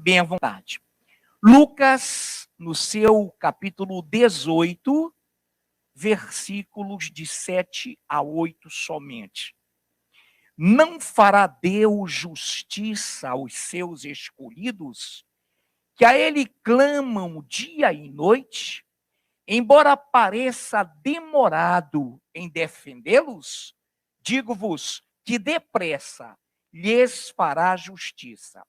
bem à vontade. Lucas, no seu capítulo 18, versículos de 7 a 8 somente. Não fará Deus justiça aos seus escolhidos, que a ele clamam dia e noite, embora pareça demorado em defendê-los? Digo-vos que depressa lhes fará justiça.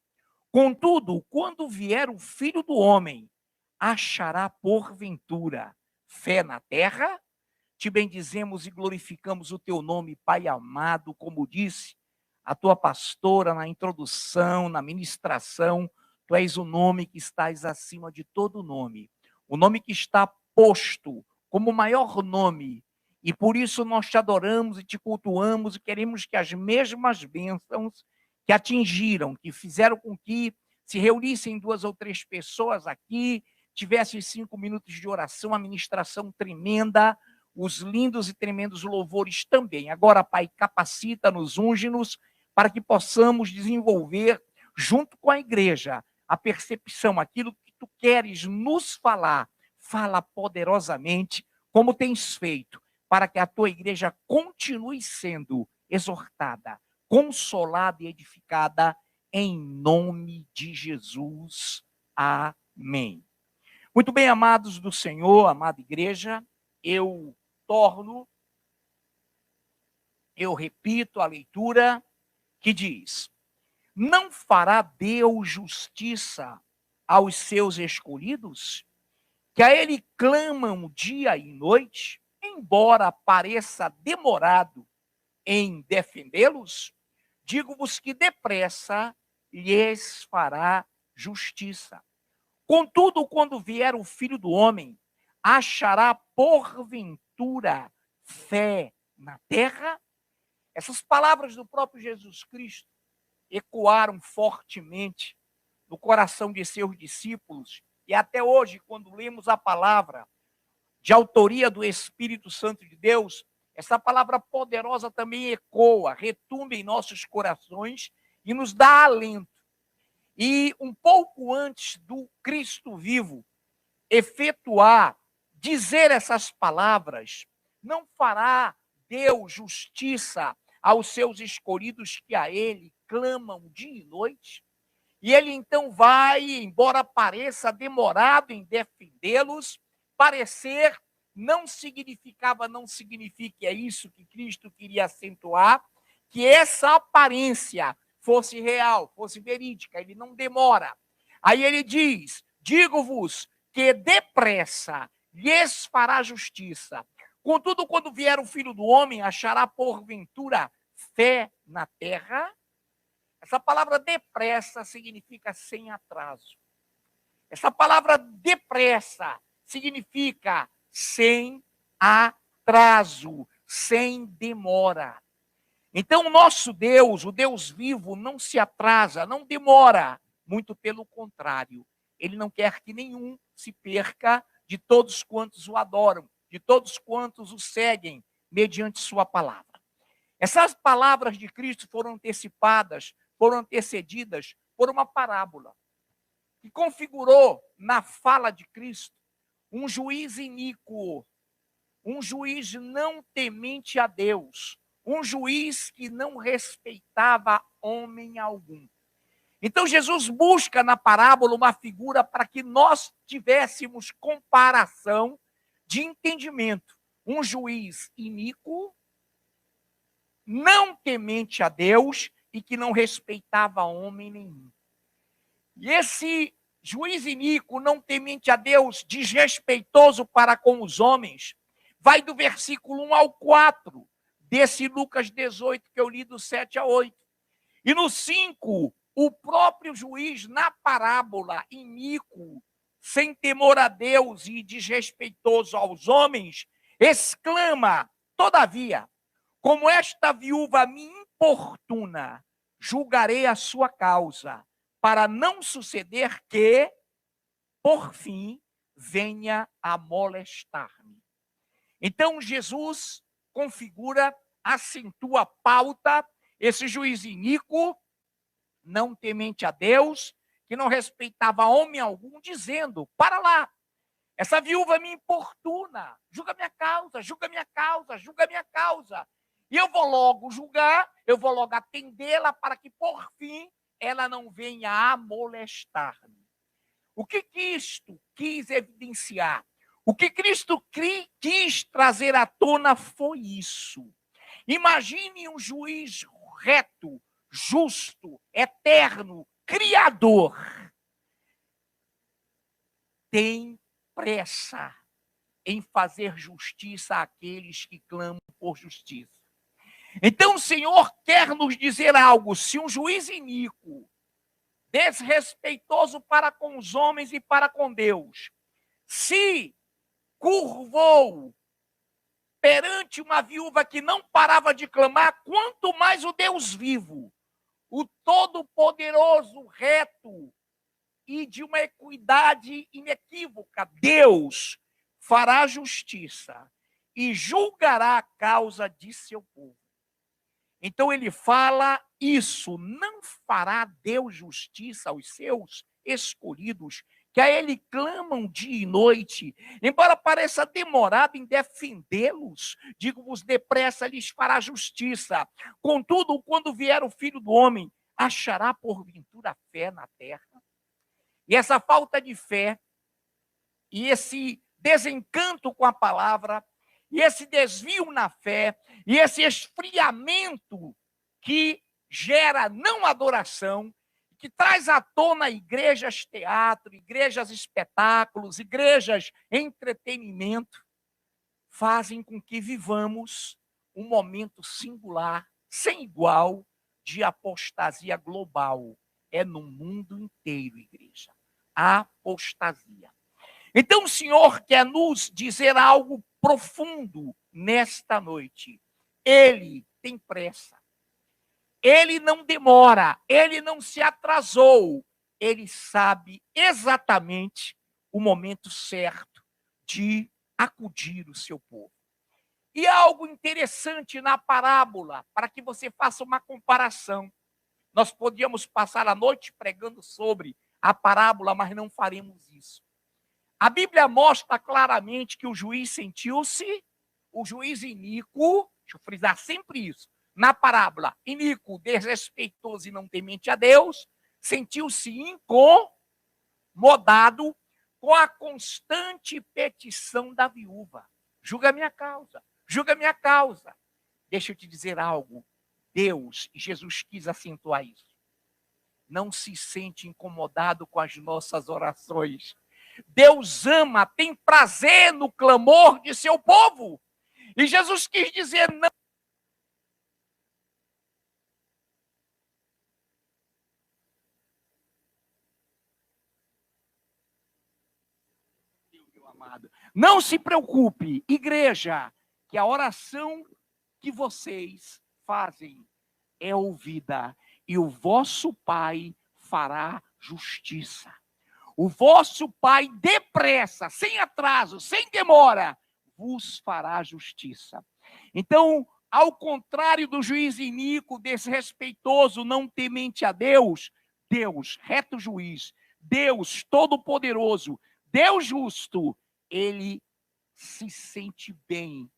Contudo, quando vier o Filho do Homem, achará porventura fé na terra? Te bendizemos e glorificamos o teu nome, Pai amado, como disse a tua pastora na introdução, na ministração. Tu és o nome que estás acima de todo nome, o nome que está posto como o maior nome, e por isso nós te adoramos e te cultuamos e queremos que as mesmas bênçãos que atingiram, que fizeram com que se reunissem 2 ou 3 pessoas aqui, tivessem 5 minutos de oração, a ministração tremenda, os lindos e tremendos louvores também. Agora, Pai, capacita-nos, unge-nos, para que possamos desenvolver, junto com a igreja, a percepção, aquilo que tu queres nos falar. Fala poderosamente, como tens feito, para que a tua igreja continue sendo exortada, consolada e edificada, em nome de Jesus. Amém. Muito bem, amados do Senhor, amada igreja, eu repito a leitura que diz: não fará Deus justiça aos seus escolhidos, que a ele clamam dia e noite, embora pareça demorado em defendê-los? Digo-vos que depressa lhes fará justiça. Contudo, quando vier o Filho do Homem, achará porventura fé na terra? Essas palavras do próprio Jesus Cristo ecoaram fortemente no coração de seus discípulos, e até hoje, quando lemos a palavra de autoria do Espírito Santo de Deus, essa palavra poderosa também ecoa, retumba em nossos corações e nos dá alento. E um pouco antes do Cristo vivo dizer essas palavras, não fará Deus justiça aos seus escolhidos que a ele clamam dia e noite? E ele então vai, embora pareça demorado em defendê-los, parecer não significa, é isso que Cristo queria acentuar, que essa aparência fosse real, fosse verídica, ele não demora. Aí ele diz: digo-vos que depressa lhes fará justiça. Contudo, quando vier o Filho do Homem, achará porventura fé na terra? Essa palavra depressa significa sem atraso. Essa palavra depressa significa sem atraso, sem demora. Então, o nosso Deus, o Deus vivo, não se atrasa, não demora. Muito pelo contrário, ele não quer que nenhum se perca de todos quantos o adoram, de todos quantos o seguem mediante sua palavra. Essas palavras de Cristo foram antecedidas por uma parábola que configurou na fala de Cristo um juiz iníquo, um juiz não temente a Deus, um juiz que não respeitava homem algum. Então Jesus busca na parábola uma figura para que nós tivéssemos comparação de entendimento. Um juiz iníquo, não temente a Deus e que não respeitava homem nenhum. E esse juiz iníquo, não temente a Deus, desrespeitoso para com os homens, vai do versículo 1 ao 4, desse Lucas 18 que eu li do 7 a 8. E no 5, o próprio juiz, na parábola, iníquo, sem temor a Deus e desrespeitoso aos homens, exclama: todavia, como esta viúva me importuna, julgarei a sua causa, para não suceder que, por fim, venha a molestar-me. Então, Jesus configura, acentua, pauta esse juiz iníquo, não temente a Deus, que não respeitava homem algum, dizendo: para lá, essa viúva me importuna, julga minha causa, julga minha causa, julga minha causa. E eu vou logo julgar, eu vou logo atendê-la para que, por fim, ela não venha a molestar-me. O que Cristo quis evidenciar? O que Cristo quis trazer à tona foi isso. Imagine um juiz reto, justo, eterno, criador. Tem pressa em fazer justiça àqueles que clamam por justiça. Então o Senhor quer nos dizer algo: se um juiz iníquo, desrespeitoso para com os homens e para com Deus, se curvou perante uma viúva que não parava de clamar, quanto mais o Deus vivo, o Todo-Poderoso, reto e de uma equidade inequívoca, Deus fará justiça e julgará a causa de seu povo. Então ele fala isso: não fará Deus justiça aos seus escolhidos, que a ele clamam dia e noite. Embora pareça demorado em defendê-los, digo-vos, depressa lhes fará justiça. Contudo, quando vier o Filho do Homem, achará porventura fé na terra? E essa falta de fé, e esse desencanto com a palavra, e esse desvio na fé, e esse esfriamento que gera não adoração, que traz à tona igrejas teatro, igrejas espetáculos, igrejas entretenimento, fazem com que vivamos um momento singular, sem igual, de apostasia global. É no mundo inteiro, igreja. Apostasia. Então o Senhor quer nos dizer algo profundo nesta noite. Ele tem pressa. Ele não demora, ele não se atrasou. Ele sabe exatamente o momento certo de acudir o seu povo. E algo interessante na parábola, para que você faça uma comparação. Nós podíamos passar a noite pregando sobre a parábola, mas não faremos isso. A Bíblia mostra claramente que o juiz sentiu-se, o juiz iníquo, deixa eu frisar sempre isso, na parábola, iníquo, desrespeitoso e não temente a Deus, sentiu-se incomodado com a constante petição da viúva. Julga minha causa, julga minha causa. Deixa eu te dizer algo. Deus, e Jesus quis acentuar isso, não se sente incomodado com as nossas orações. Deus ama, tem prazer no clamor de seu povo. E Jesus quis dizer não. Meu amado, não se preocupe, igreja, que a oração que vocês fazem é ouvida e o vosso Pai fará justiça. O vosso Pai, depressa, sem atraso, sem demora, vos fará justiça. Então, ao contrário do juiz iníquo, desrespeitoso, não temente a Deus, Deus, reto juiz, Deus todo-poderoso, Deus justo, ele se sente bem,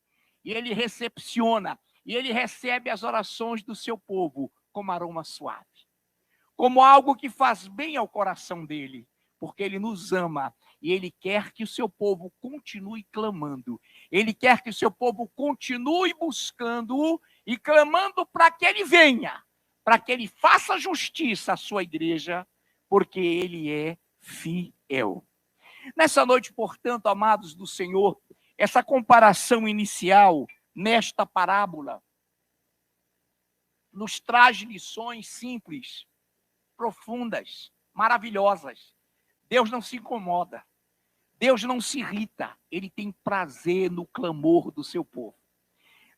e ele recepciona, e ele recebe as orações do seu povo como aroma suave, como algo que faz bem ao coração dele, porque ele nos ama e ele quer que o seu povo continue clamando. Ele quer que o seu povo continue buscando e clamando para que ele venha, para que ele faça justiça à sua igreja, porque ele é fiel. Nessa noite, portanto, amados do Senhor, essa comparação inicial nesta parábola nos traz lições simples, profundas, maravilhosas. Deus não se incomoda, Deus não se irrita, ele tem prazer no clamor do seu povo.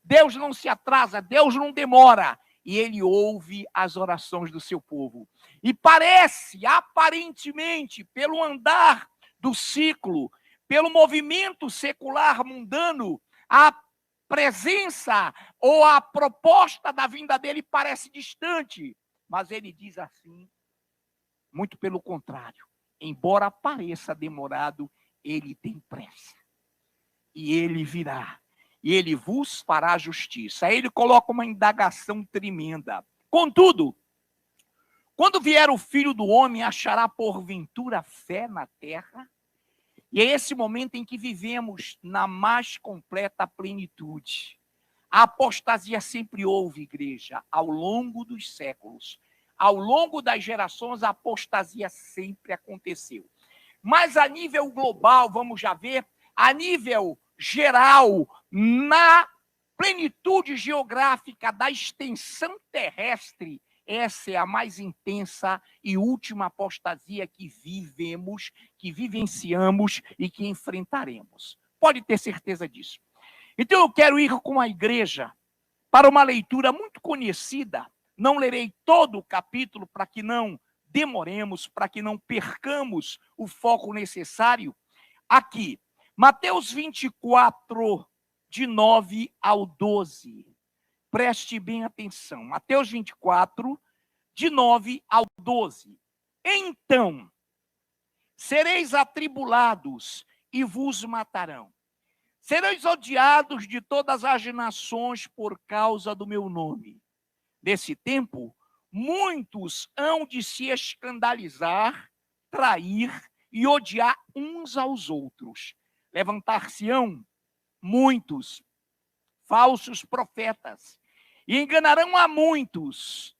Deus não se atrasa, Deus não demora, e ele ouve as orações do seu povo. E parece, aparentemente, pelo andar do ciclo, pelo movimento secular mundano, a presença ou a proposta da vinda dele parece distante, mas ele diz assim: Muito pelo contrário. Embora pareça demorado, ele tem pressa. E ele virá. E ele vos fará justiça. Aí ele coloca uma indagação tremenda. Contudo, quando vier o Filho do Homem, achará porventura fé na terra? E é esse momento em que vivemos na mais completa plenitude. A apostasia sempre houve, igreja, ao longo dos séculos. Ao longo das gerações, a apostasia sempre aconteceu. Mas a nível global, vamos já ver, a nível geral, na plenitude geográfica da extensão terrestre, essa é a mais intensa e última apostasia que vivemos, que vivenciamos e que enfrentaremos. Pode ter certeza disso. Então eu quero ir com a igreja para uma leitura muito conhecida. Não lerei todo o capítulo para que não demoremos, para que não percamos o foco necessário. Aqui, Mateus 24, de 9 ao 12. Preste bem atenção. Mateus 24, de 9 ao 12. Então, sereis atribulados e vos matarão. Sereis odiados de todas as nações por causa do meu nome. Nesse tempo, muitos hão de se escandalizar, trair e odiar uns aos outros. Levantar-se-ão muitos falsos profetas e enganarão a muitos.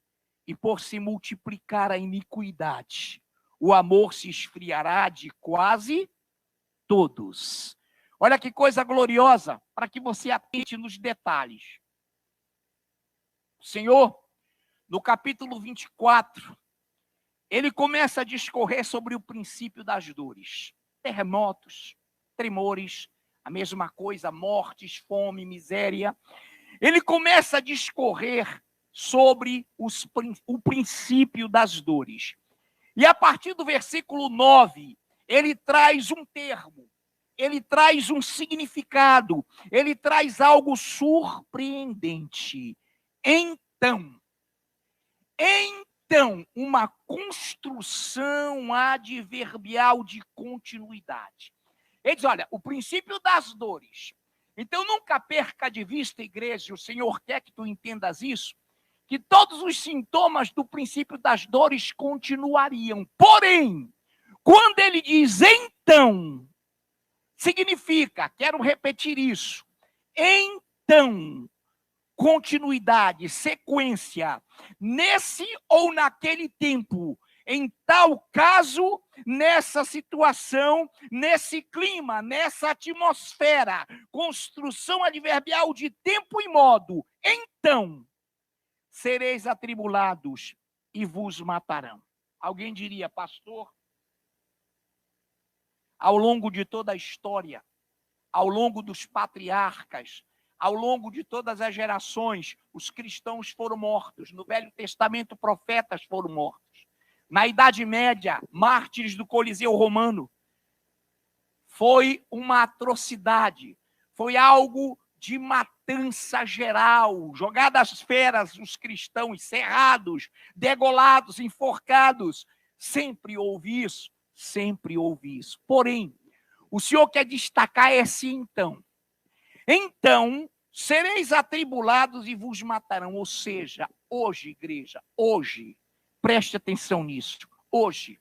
E por se multiplicar a iniquidade, o amor se esfriará de quase todos. Olha que coisa gloriosa, para que você atente nos detalhes. O Senhor, no capítulo 24, ele começa a discorrer sobre o princípio das dores. Terremotos, tremores, a mesma coisa, mortes, fome, miséria. Ele começa a discorrer sobre o princípio das dores. E a partir do versículo 9, ele traz um termo, ele traz um significado, ele traz algo surpreendente. Então, uma construção adverbial de continuidade. Ele diz, olha, o princípio das dores. Então, nunca perca de vista, igreja, o Senhor quer que tu entendas isso, que todos os sintomas do princípio das dores continuariam. Porém, quando ele diz então, significa, quero repetir isso, então, continuidade, sequência, nesse ou naquele tempo, em tal caso, nessa situação, nesse clima, nessa atmosfera, construção adverbial de tempo e modo, então, sereis atribulados e vos matarão. Alguém diria, pastor, ao longo de toda a história, ao longo dos patriarcas, ao longo de todas as gerações, os cristãos foram mortos. No Velho Testamento, profetas foram mortos. Na Idade Média, mártires do Coliseu Romano. Foi uma atrocidade. Foi algo de matança geral. Jogadas às feras os cristãos, cerrados, degolados, enforcados. Sempre houve isso. Sempre houve isso. Porém, o Senhor quer destacar esse então. Então, sereis atribulados e vos matarão. Ou seja, hoje, igreja, hoje, preste atenção nisso, hoje,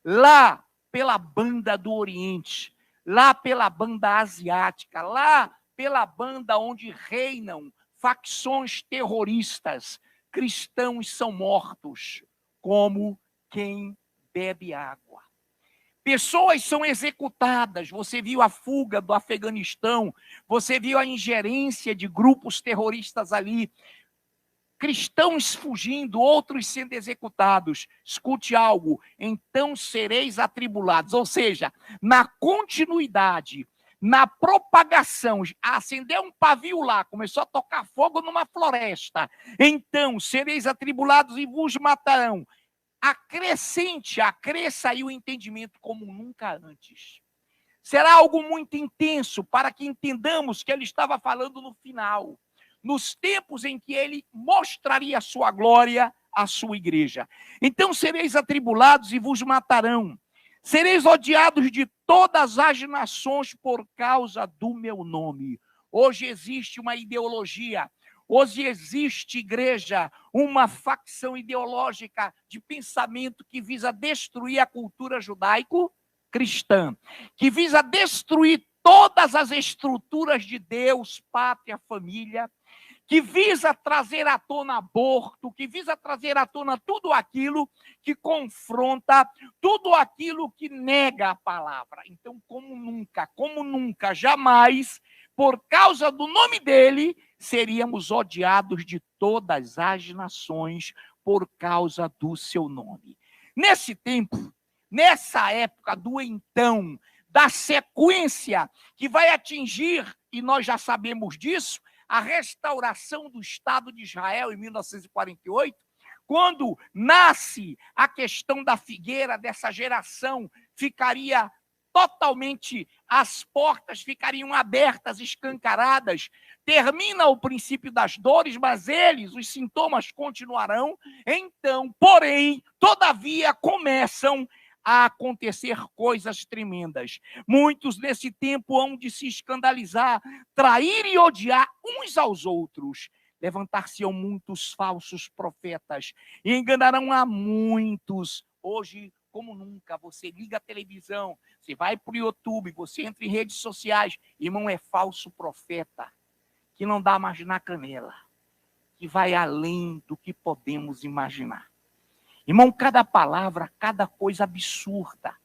lá pela banda do Oriente, lá pela banda asiática, lá pela banda onde reinam facções terroristas, cristãos são mortos como quem bebe água. Pessoas são executadas. Você viu a fuga do Afeganistão, você viu a ingerência de grupos terroristas ali, cristãos fugindo, outros sendo executados. Escute algo, então sereis atribulados. Ou seja, na continuidade, na propagação, acendeu um pavio lá, começou a tocar fogo numa floresta. Então sereis atribulados e vos matarão. Acresça aí o entendimento como nunca antes. Será algo muito intenso para que entendamos que ele estava falando no final, nos tempos em que ele mostraria a sua glória a sua igreja. Então sereis atribulados e vos matarão. Sereis odiados de todas as nações por causa do meu nome. Hoje existe uma ideologia, hoje existe, igreja, uma facção ideológica de pensamento que visa destruir a cultura judaico-cristã, que visa destruir todas as estruturas de Deus, pátria, família, que visa trazer à tona aborto, que visa trazer à tona tudo aquilo que confronta, tudo aquilo que nega a palavra. Então, como nunca, jamais, por causa do nome dele, seríamos odiados de todas as nações por causa do seu nome. Nesse tempo, nessa época do então, da sequência que vai atingir, e nós já sabemos disso, a restauração do Estado de Israel em 1948, quando nasce a questão da figueira, dessa geração, ficaria totalmente, as portas ficariam abertas, escancaradas, termina o princípio das dores, mas os sintomas continuarão, então, porém, todavia, começam a acontecer coisas tremendas. Muitos nesse tempo hão de se escandalizar, trair e odiar uns aos outros. Levantar-se-ão muitos falsos profetas e enganarão a muitos. Hoje, como nunca, você liga a televisão, você vai para o YouTube, você entra em redes sociais, irmão, é falso profeta, que não dá mais na canela, que vai além do que podemos imaginar. Irmão, cada palavra, cada coisa absurda,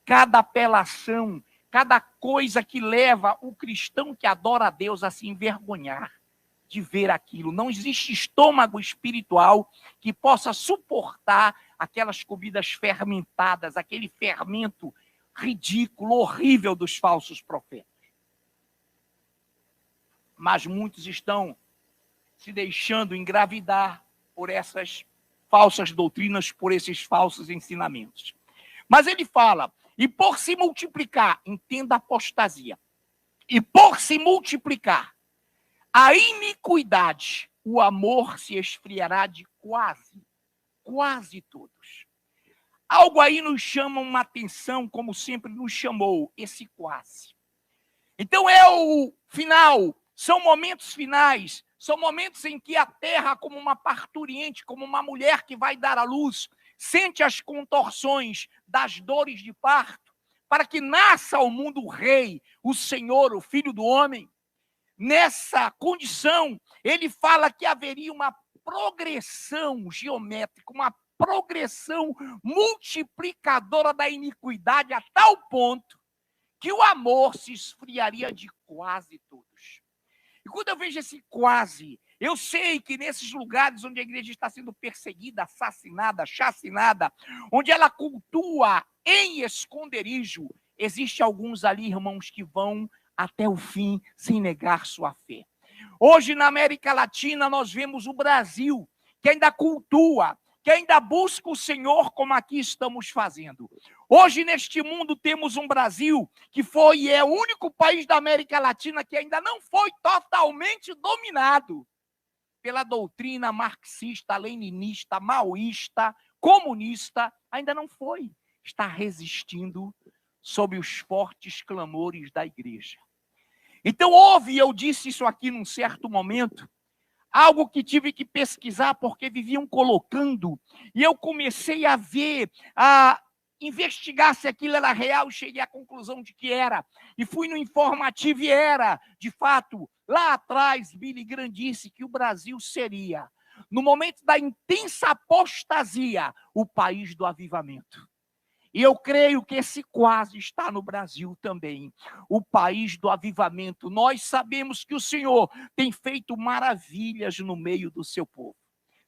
cada apelação, cada coisa que leva o cristão que adora a Deus a se envergonhar de ver aquilo. Não existe estômago espiritual que possa suportar aquelas comidas fermentadas, aquele fermento ridículo, horrível dos falsos profetas. Mas muitos estão se deixando engravidar por essas falsas doutrinas, por esses falsos ensinamentos. Mas ele fala, e por se multiplicar, entenda a apostasia, e por se multiplicar a iniquidade, o amor se esfriará de quase todos. Algo aí nos chama uma atenção, como sempre nos chamou, esse quase. Então é o final, são momentos finais, são momentos em que a terra, como uma parturiente, como uma mulher que vai dar à luz, sente as contorções das dores de parto, para que nasça ao mundo o rei, o Senhor, o Filho do homem. Nessa condição, ele fala que haveria uma progressão geométrica, uma progressão multiplicadora da iniquidade a tal ponto que o amor se esfriaria de quase todos. E quando eu vejo esse quase, eu sei que nesses lugares onde a igreja está sendo perseguida, assassinada, chacinada, onde ela cultua em esconderijo, existe alguns ali, irmãos, que vão até o fim sem negar sua fé. Hoje, na América Latina, nós vemos o Brasil, que ainda cultua, que ainda busca o Senhor, como aqui estamos fazendo. Hoje, neste mundo, temos um Brasil que foi e é o único país da América Latina que ainda não foi totalmente dominado pela doutrina marxista, leninista, maoísta, comunista. Ainda não foi. Está resistindo sob os fortes clamores da igreja. Então, eu disse isso aqui num certo momento, algo que tive que pesquisar porque viviam colocando, e eu comecei a ver, a investigar se aquilo era real, cheguei à conclusão de que era, e fui no informativo e era, de fato, lá atrás, Billy Graham disse que o Brasil seria, no momento da intensa apostasia, o país do avivamento. E eu creio que esse quase está no Brasil também, o país do avivamento. Nós sabemos que o Senhor tem feito maravilhas no meio do seu povo.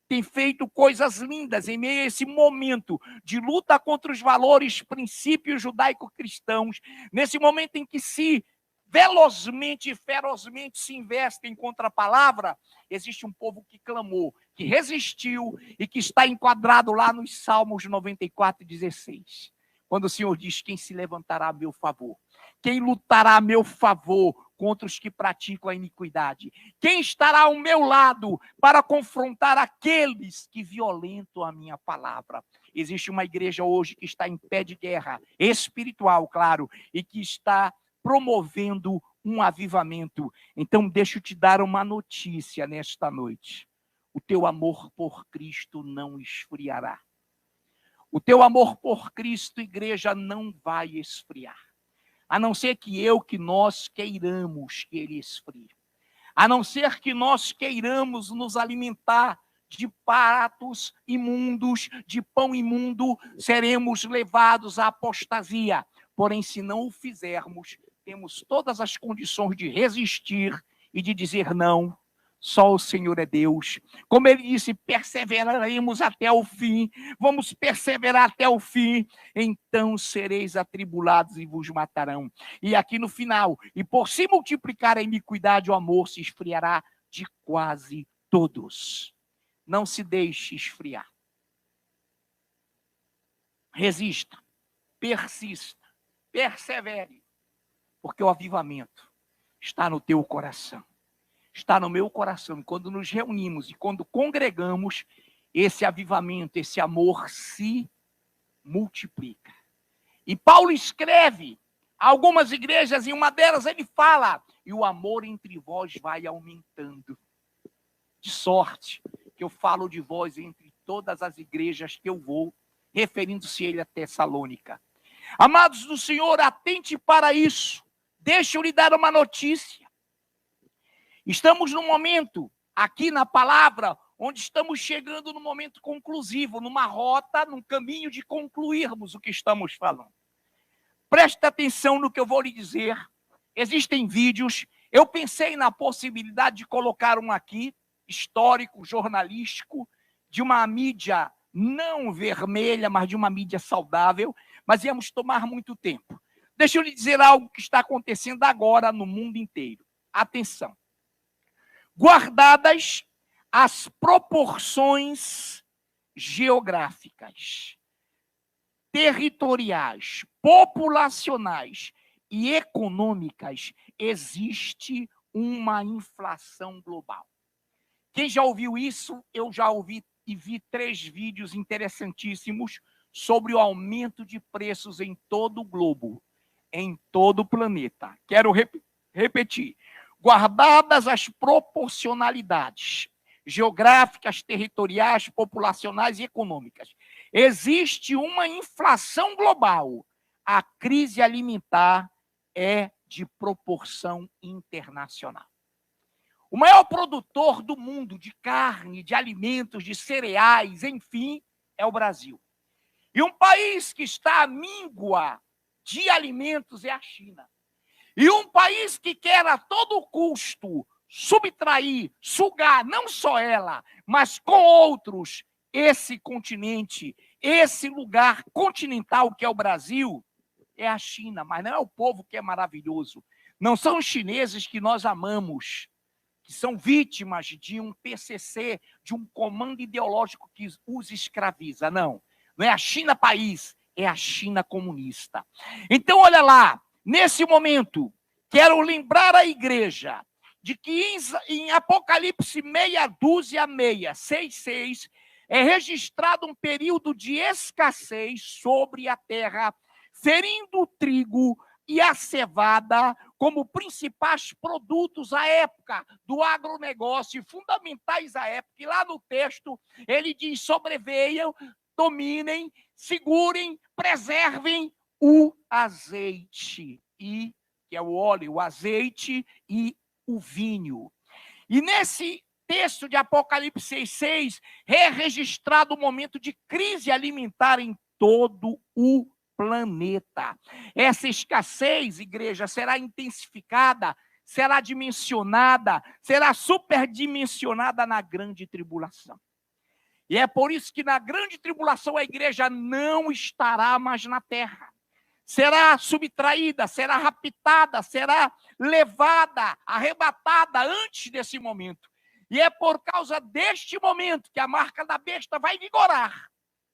Tem feito coisas lindas em meio a esse momento de luta contra os valores, princípios judaico-cristãos, nesse momento em que se velozmente e ferozmente se investem contra a palavra, existe um povo que clamou, que resistiu e que está enquadrado lá nos Salmos 94:16. Quando o Senhor diz, quem se levantará a meu favor? Quem lutará a meu favor contra os que praticam a iniquidade? Quem estará ao meu lado para confrontar aqueles que violentam a minha palavra? Existe uma igreja hoje que está em pé de guerra, espiritual, claro, e que está promovendo um avivamento. Então, deixa eu te dar uma notícia nesta noite. O teu amor por Cristo não esfriará. O teu amor por Cristo, igreja, não vai esfriar. A não ser que nós queiramos que ele esfrie. A não ser que nós queiramos nos alimentar de pratos imundos, de pão imundo, seremos levados à apostasia. Porém, se não o fizermos, temos todas as condições de resistir e de dizer não. Só o Senhor é Deus. Como ele disse, perseveraremos até o fim. Vamos perseverar até o fim. Então sereis atribulados e vos matarão. E aqui no final, e por se multiplicar a iniquidade, o amor se esfriará de quase todos. Não se deixe esfriar. Resista, persista, persevere. Porque o avivamento está no teu coração. Está no meu coração. Quando nos reunimos e quando congregamos, esse avivamento, esse amor se multiplica. E Paulo escreve a algumas igrejas, em uma delas ele fala, e o amor entre vós vai aumentando. De sorte que eu falo de vós entre todas as igrejas que eu vou, referindo-se ele a Tessalônica. Amados do Senhor, atente para isso. Deixa eu lhe dar uma notícia. Estamos num momento, aqui na palavra, onde estamos chegando no momento conclusivo, numa rota, num caminho de concluirmos o que estamos falando. Preste atenção no que eu vou lhe dizer. Existem vídeos. Eu pensei na possibilidade de colocar um aqui, histórico, jornalístico, de uma mídia não vermelha, mas de uma mídia saudável, mas íamos tomar muito tempo. Deixa eu lhe dizer algo que está acontecendo agora no mundo inteiro. Atenção. Guardadas as proporções geográficas, territoriais, populacionais e econômicas, existe uma inflação global. Quem já ouviu isso? Eu já ouvi e vi 3 vídeos interessantíssimos sobre o aumento de preços em todo o globo, em todo o planeta. Quero repetir. Guardadas as proporcionalidades geográficas, territoriais, populacionais e econômicas, existe uma inflação global. A crise alimentar é de proporção internacional. O maior produtor do mundo de carne, de alimentos, de cereais, enfim, é o Brasil. E um país que está à míngua de alimentos é a China. E um país que quer a todo custo subtrair, sugar, não só ela, mas com outros, esse continente, esse lugar continental que é o Brasil, é a China. Mas não é o povo que é maravilhoso. Não são os chineses que nós amamos, que são vítimas de um PCC, de um comando ideológico que os escraviza. Não, não é a China país, é a China comunista. Então, olha lá, nesse momento, quero lembrar a igreja de que em Apocalipse 6:6, é registrado um período de escassez sobre a terra, ferindo o trigo e a cevada como principais produtos à época do agronegócio, fundamentais à época. E lá no texto ele diz: sobreveiam, dominem, segurem, preservem o azeite, que é o óleo, o azeite e o vinho. E nesse texto de Apocalipse 6:6 é registrado um momento de crise alimentar em todo o planeta. Essa escassez, igreja, será intensificada, será dimensionada, será superdimensionada na grande tribulação. E é por isso que na grande tribulação a igreja não estará mais na terra. Será subtraída, será raptada, será levada, arrebatada antes desse momento. E é por causa deste momento que a marca da besta vai vigorar,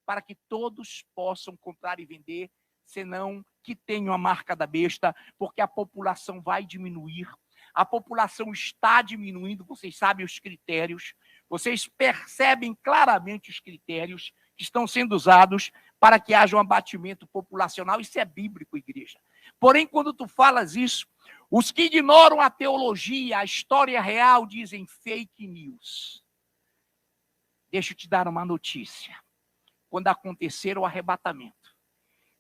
para que todos possam comprar e vender, senão que tenham a marca da besta, porque a população vai diminuir, a população está diminuindo, vocês sabem os critérios, vocês percebem claramente os critérios que estão sendo usados para que haja um abatimento populacional. Isso é bíblico, igreja. Porém, quando tu falas isso, os que ignoram a teologia, a história real, dizem fake news. Deixa eu te dar uma notícia. Quando acontecer o arrebatamento,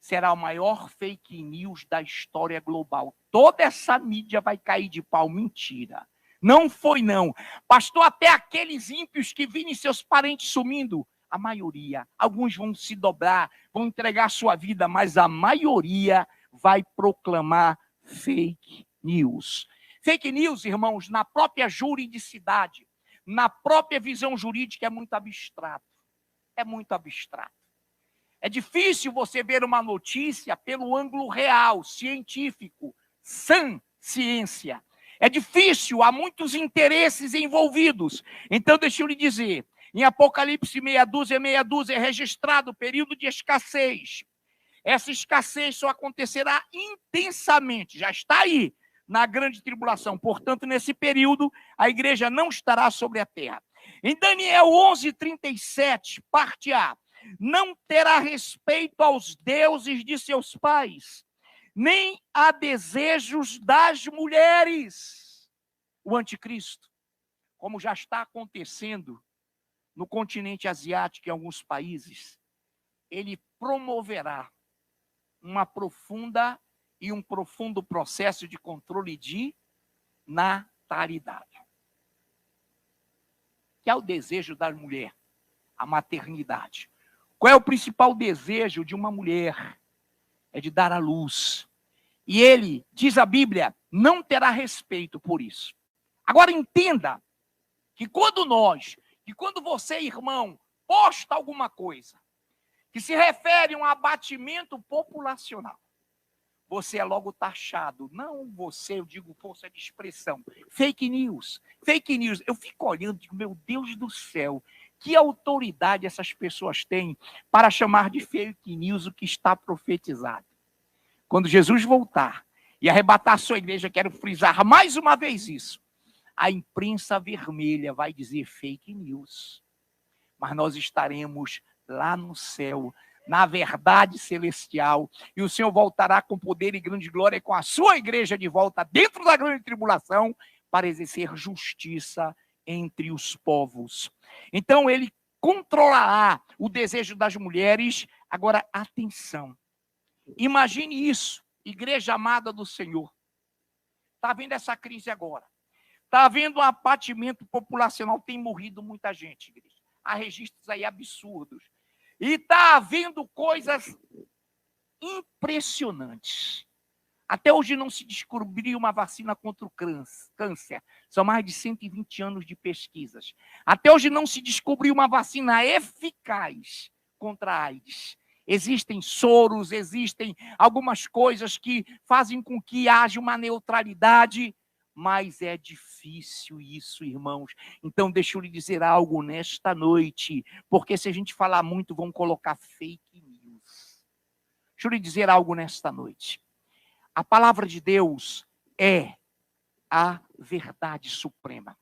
será o maior fake news da história global. Toda essa mídia vai cair de pau. Mentira. Não foi, não. Pastor, até aqueles ímpios que virem seus parentes sumindo, a maioria, alguns vão se dobrar, vão entregar sua vida, mas a maioria vai proclamar fake news. Fake news, irmãos, na própria juridicidade, na própria visão jurídica, é muito abstrato. É muito abstrato. É difícil você ver uma notícia pelo ângulo real, científico, sã ciência. É difícil, há muitos interesses envolvidos. Então, deixa eu lhe dizer, em Apocalipse meia dúzia é registrado o período de escassez. Essa escassez só acontecerá intensamente, já está aí, na grande tribulação. Portanto, nesse período, a igreja não estará sobre a terra. Em Daniel 11:37, parte A, não terá respeito aos deuses de seus pais, nem a desejos das mulheres. O anticristo, como já está acontecendo no continente asiático, em alguns países, ele promoverá uma profunda e um profundo processo de controle de natalidade. Que é o desejo da mulher, a maternidade. Qual é o principal desejo de uma mulher? É de dar à luz. E ele, diz a Bíblia, não terá respeito por isso. Agora entenda que quando você, irmão, posta alguma coisa que se refere a um abatimento populacional, você é logo taxado. Não você, eu digo força de expressão. Fake news. Fake news. Eu fico olhando e digo, meu Deus do céu, que autoridade essas pessoas têm para chamar de fake news o que está profetizado. Quando Jesus voltar e arrebatar a sua igreja, quero frisar mais uma vez isso, a imprensa vermelha vai dizer fake news. Mas nós estaremos lá no céu, na verdade celestial, e o Senhor voltará com poder e grande glória com a sua igreja de volta dentro da grande tribulação para exercer justiça entre os povos. Então ele controlará o desejo das mulheres. Agora, atenção. Imagine isso, igreja amada do Senhor. Está vendo essa crise agora? Está havendo um abatimento populacional, tem morrido muita gente, igreja. Há registros aí absurdos. E está havendo coisas impressionantes. Até hoje não se descobriu uma vacina contra o câncer. São mais de 120 anos de pesquisas. Até hoje não se descobriu uma vacina eficaz contra a AIDS. Existem soros, existem algumas coisas que fazem com que haja uma neutralidade, mas é difícil isso, irmãos. Então, deixa eu lhe dizer algo nesta noite, porque se a gente falar muito, vão colocar fake news. Deixa eu lhe dizer algo nesta noite. A palavra de Deus é a verdade suprema.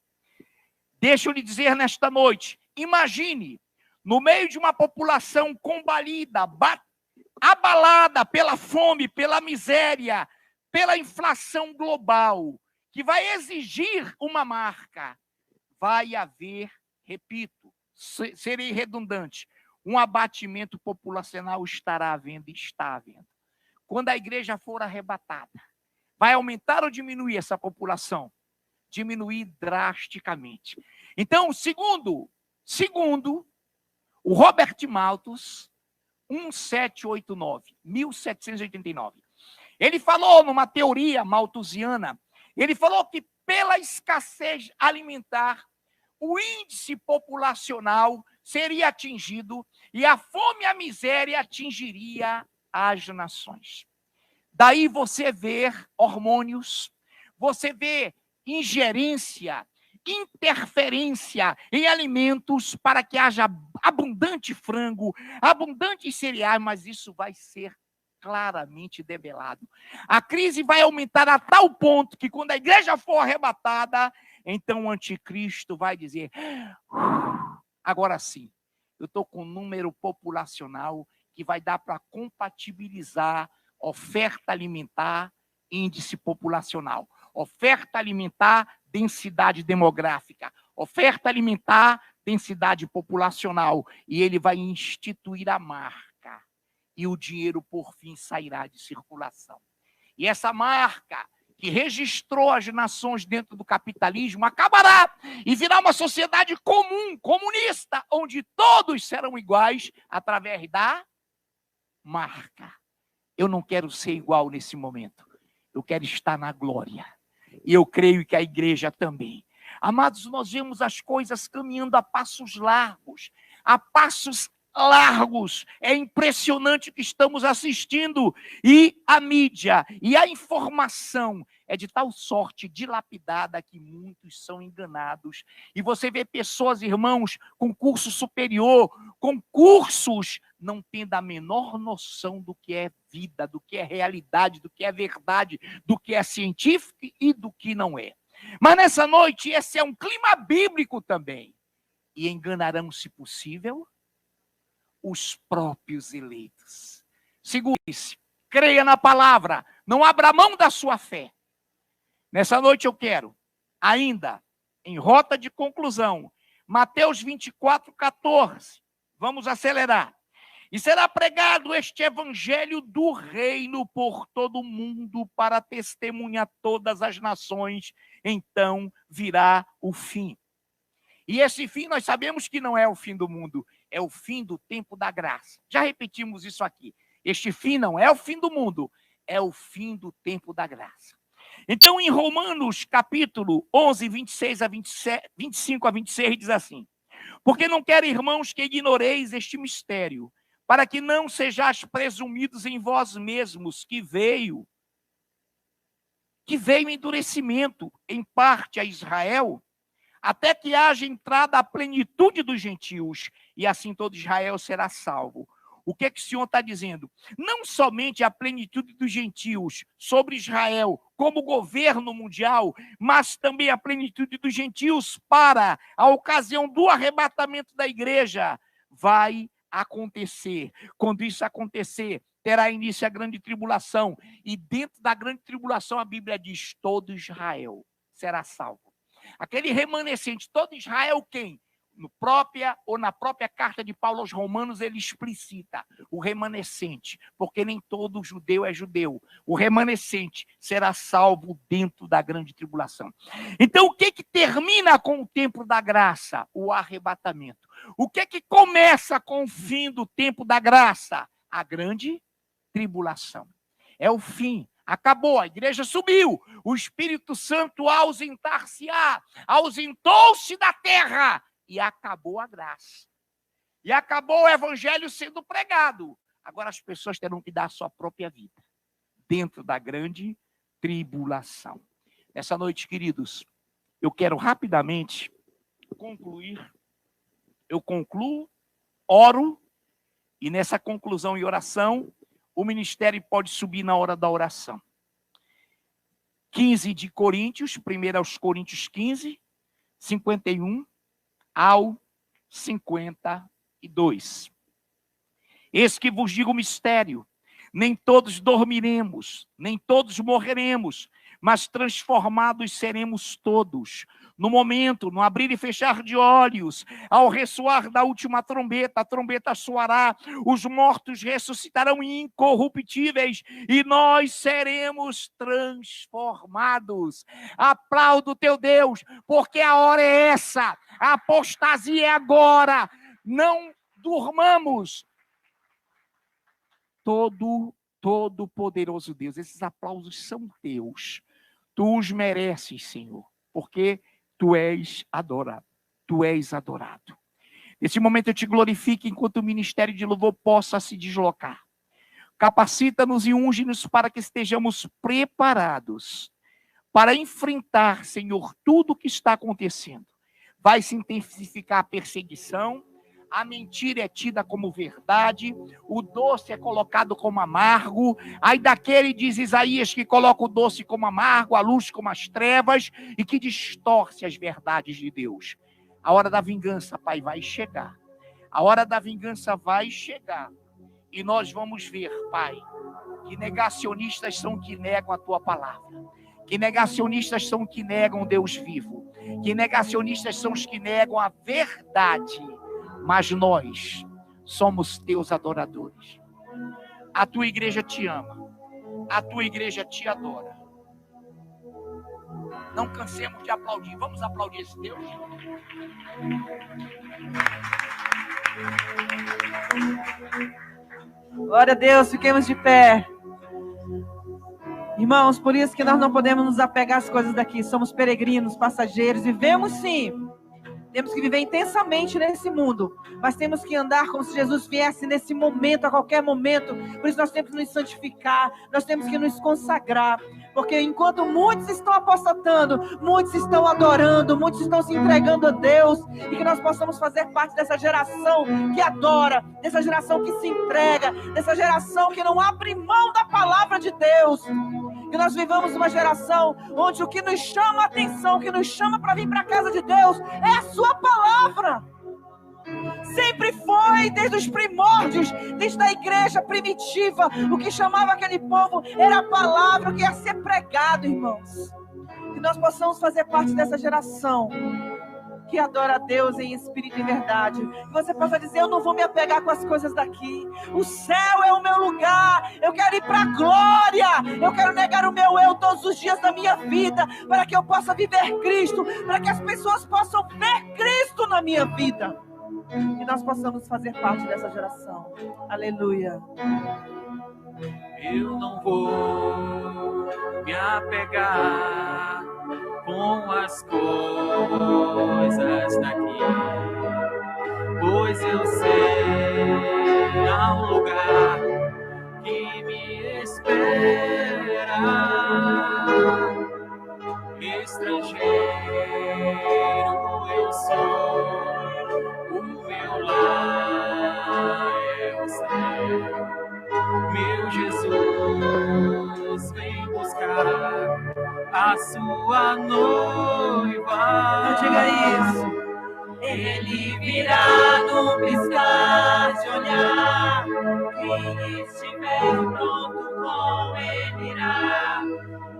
Deixa eu lhe dizer nesta noite, imagine, no meio de uma população combalida, abalada pela fome, pela miséria, pela inflação global, que vai exigir uma marca, vai haver, repito, serei redundante, um abatimento populacional estará havendo e está havendo. Quando a igreja for arrebatada, vai aumentar ou diminuir essa população? Diminuir drasticamente. Então, segundo o Robert Malthus, 1789, ele falou numa teoria malthusiana, ele falou que pela escassez alimentar, o índice populacional seria atingido e a fome e a miséria atingiria as nações. Daí você vê hormônios, você vê ingerência, interferência em alimentos para que haja abundante frango, abundantes cereais, mas isso vai ser claramente debelado. A crise vai aumentar a tal ponto que quando a igreja for arrebatada, então o anticristo vai dizer, agora sim, eu estou com um número populacional que vai dar para compatibilizar oferta alimentar, índice populacional, oferta alimentar, densidade demográfica, oferta alimentar, densidade populacional, e ele vai instituir a marca, e o dinheiro, por fim, sairá de circulação. E essa marca, que registrou as nações dentro do capitalismo, acabará e virá uma sociedade comum, comunista, onde todos serão iguais através da marca. Eu não quero ser igual nesse momento. Eu quero estar na glória. E eu creio que a igreja também. Amados, nós vemos as coisas caminhando a passos largos. A passos largos. É impressionante o que estamos assistindo. E a mídia e a informação é de tal sorte dilapidada que muitos são enganados. E você vê pessoas, irmãos, com curso superior, com cursos, não tendo a menor noção do que é vida, do que é realidade, do que é verdade, do que é científico e do que não é. Mas nessa noite, esse é um clima bíblico também. E enganarão, se possível, os próprios eleitos. Segure-se, creia na palavra, não abra mão da sua fé. Nessa noite eu quero, ainda, em rota de conclusão, Mateus 24:14. Vamos acelerar. E será pregado este evangelho do reino por todo o mundo para testemunhar todas as nações, então virá o fim. E esse fim nós sabemos que não é o fim do mundo, é o fim do tempo da graça. Já repetimos isso aqui. Este fim não é o fim do mundo, é o fim do tempo da graça. Então, em Romanos, capítulo 11, 26 a 27, 25 a 26, diz assim: porque não quero, irmãos, que ignoreis este mistério, para que não sejais presumidos em vós mesmos, que veio endurecimento, em parte, a Israel, até que haja entrada a plenitude dos gentios, e assim todo Israel será salvo. O que é que o Senhor está dizendo? Não somente a plenitude dos gentios sobre Israel como governo mundial, mas também a plenitude dos gentios para a ocasião do arrebatamento da igreja vai acontecer. Quando isso acontecer, terá início a grande tribulação. E dentro da grande tribulação, a Bíblia diz, todo Israel será salvo. Aquele remanescente, todo Israel quem? Na própria carta de Paulo aos Romanos, ele explicita o remanescente, porque nem todo judeu é judeu. O remanescente será salvo dentro da grande tribulação. Então, o que termina com o tempo da graça? O arrebatamento. O que começa com o fim do tempo da graça? A grande tribulação. É o fim. Acabou, a igreja subiu. O Espírito Santo ausentar-se-á, ausentou-se da terra. E acabou a graça. E acabou o evangelho sendo pregado. Agora as pessoas terão que dar a sua própria vida dentro da grande tribulação. Nessa noite, queridos, eu quero rapidamente concluir. Eu concluo, oro, e nessa conclusão e oração, o ministério pode subir na hora da oração. 15 de Coríntios, 1 aos Coríntios 15, 51 ao 52. Eis que vos digo o mistério: nem todos dormiremos, nem todos morreremos, mas transformados seremos todos. No momento, no abrir e fechar de olhos, ao ressoar da última trombeta, a trombeta soará, os mortos ressuscitarão incorruptíveis e nós seremos transformados. Aplauda o teu Deus, porque a hora é essa, a apostasia é agora. Não durmamos. Todo-Poderoso Deus, esses aplausos são teus. Tu os mereces, Senhor, porque Tu és adorado. Tu és adorado. Nesse momento eu te glorifico enquanto o ministério de louvor possa se deslocar. Capacita-nos e unge-nos para que estejamos preparados para enfrentar, Senhor, tudo o que está acontecendo. Vai se intensificar a perseguição, A mentira é tida como verdade, o doce é colocado como amargo. Aí daquele, diz Isaías, que coloca o doce como amargo, a luz como as trevas, e que distorce as verdades de Deus. A hora da vingança, Pai, vai chegar. A hora da vingança vai chegar. E nós vamos ver, Pai, que negacionistas são que negam a Tua palavra. Que negacionistas são que negam Deus vivo. Que negacionistas são os que negam a verdade. Mas nós somos teus adoradores. A tua igreja te ama. A tua igreja te adora. Não cansemos de aplaudir. Vamos aplaudir esse Deus? Glória a Deus, fiquemos de pé. Irmãos, por isso que nós não podemos nos apegar às coisas daqui. Somos peregrinos, passageiros, vivemos sim. Temos que viver intensamente nesse mundo, mas temos que andar como se Jesus viesse nesse momento, a qualquer momento. Por isso nós temos que nos santificar, nós temos que nos consagrar, porque enquanto muitos estão apostatando, muitos estão adorando, muitos estão se entregando a Deus, e que nós possamos fazer parte dessa geração que adora, dessa geração que se entrega, dessa geração que não abre mão da palavra de Deus. Que nós vivamos uma geração onde o que nos chama a atenção, o que nos chama para vir para a casa de Deus é a sua palavra. Sempre foi, desde os primórdios, desde a igreja primitiva, o que chamava aquele povo era a palavra, o que ia ser pregado, irmãos. Que nós possamos fazer parte dessa geração que adora a Deus em espírito e verdade. Que você possa dizer: eu não vou me apegar com as coisas daqui. O céu é o meu lugar. Eu quero ir para a glória. Eu quero negar o meu eu todos os dias da minha vida, para que eu possa viver Cristo, para que as pessoas possam ver Cristo na minha vida. Que nós possamos fazer parte dessa geração. Aleluia. Eu não vou me apegar com as coisas daqui, pois eu sei há um lugar que me espera. Estrangeiro eu sou, o meu lar é o céu. Meu Jesus vem buscar a sua noiva. Não diga isso. Ele virá no piscar de olhar. Quem estiver pronto com ele irá.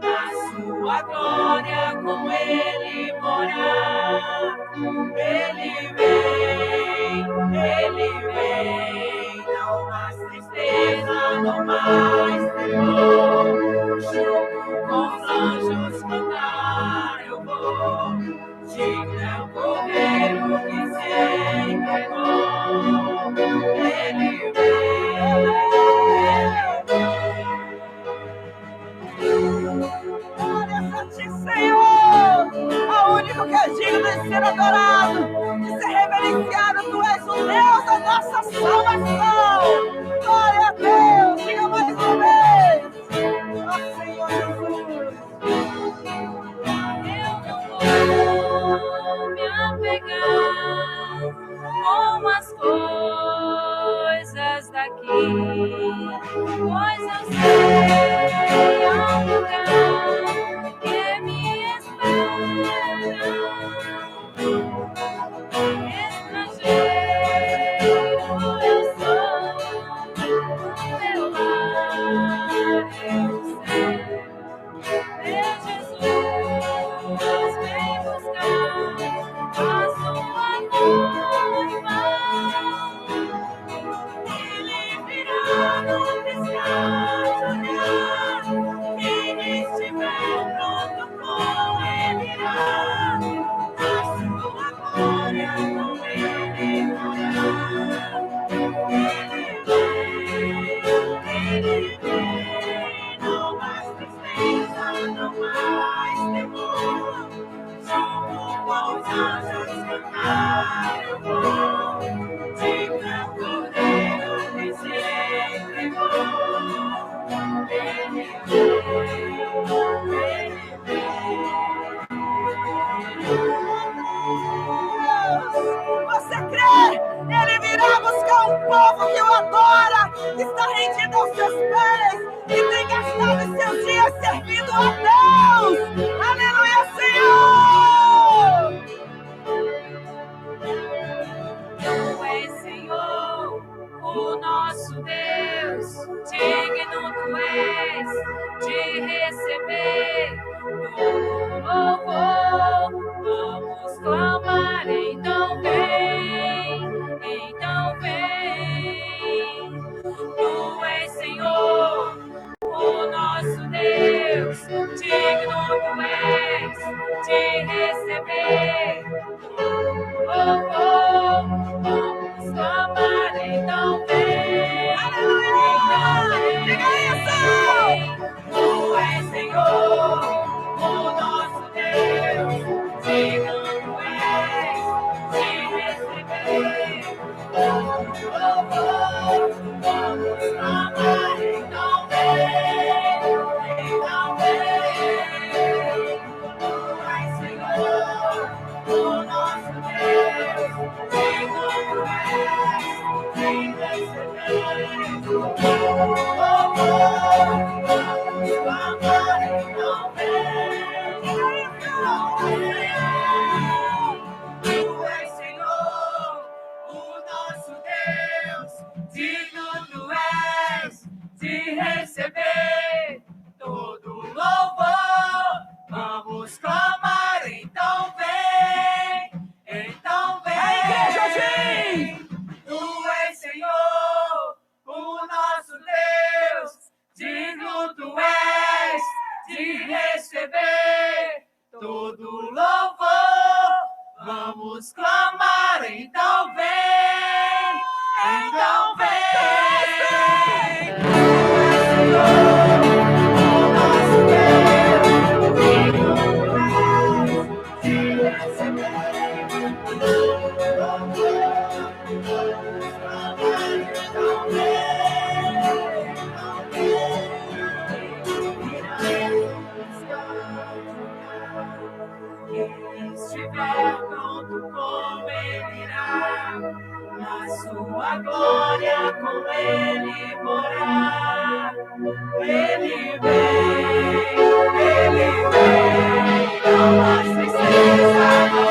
Na sua glória com ele morar. Ele vem, não mais tristeza, não mais temor. Junto com os anjos cantar eu vou. Digno é o Cordeiro que se entregou. Ele vem. Glória a ti, Senhor, ao único que é digno de ser adorado, de ser reverenciado. Tu és o Deus da nossa salvação. Glória a Deus. Diga mais uma vez: ó Senhor Jesus. Me apegar com as coisas daqui, pois eu sei há um lugar que me espera. Estrangeiro eu sou, o meu lar é o céu. Meu Jesus vem buscar a sua noiva. Ele virá no piscar de olhar. Quem estiver pronto com ele irá. Na sua glória com ele morar. Ele vem, não mais tristeza, não mais temor. Junto com os anjos cantar eu vou. Digno é o Cordeiro que se entregou. Ele vem. Você crê? Ele irá buscar um povo que o adora, que está rendido aos seus pés, que tem gastado os seus dias servindo a Deus. Aleluia, Senhor! Tu és, Senhor, o nosso Deus, digno tu és de receber todo louvor. Vamos clamar, então vem, então vem. Tu és, Senhor, o nosso Deus, digno tu és de receber louvor. Vamos clamar, então vem. Aleluia! Diga isso! Tu és, Senhor, o nosso Deus, digno tu és de receber louvor. Vamos clamar, então vem, então vem. Tu és, Senhor, o nosso Deus, digno tu és de receber louvor. Vamos clamar, então vem, então vem. Tu és, Senhor, o nosso Deus, digno tu és de receber todo louvor. Vamos clamar, então vem, então vem. A igreja diz: Tu és, Senhor, o nosso Deus, digno tu és de receber todo louvor. Vamos clamar, então vem, então vem. Tu és, Senhor, o nosso Deus, digno tu és de receber todo louvor. Vamos clamar, então vem, então vem. Quem estiver pronto com ele irá, na sua glória com ele morar. Ele vem, não mais tristeza, não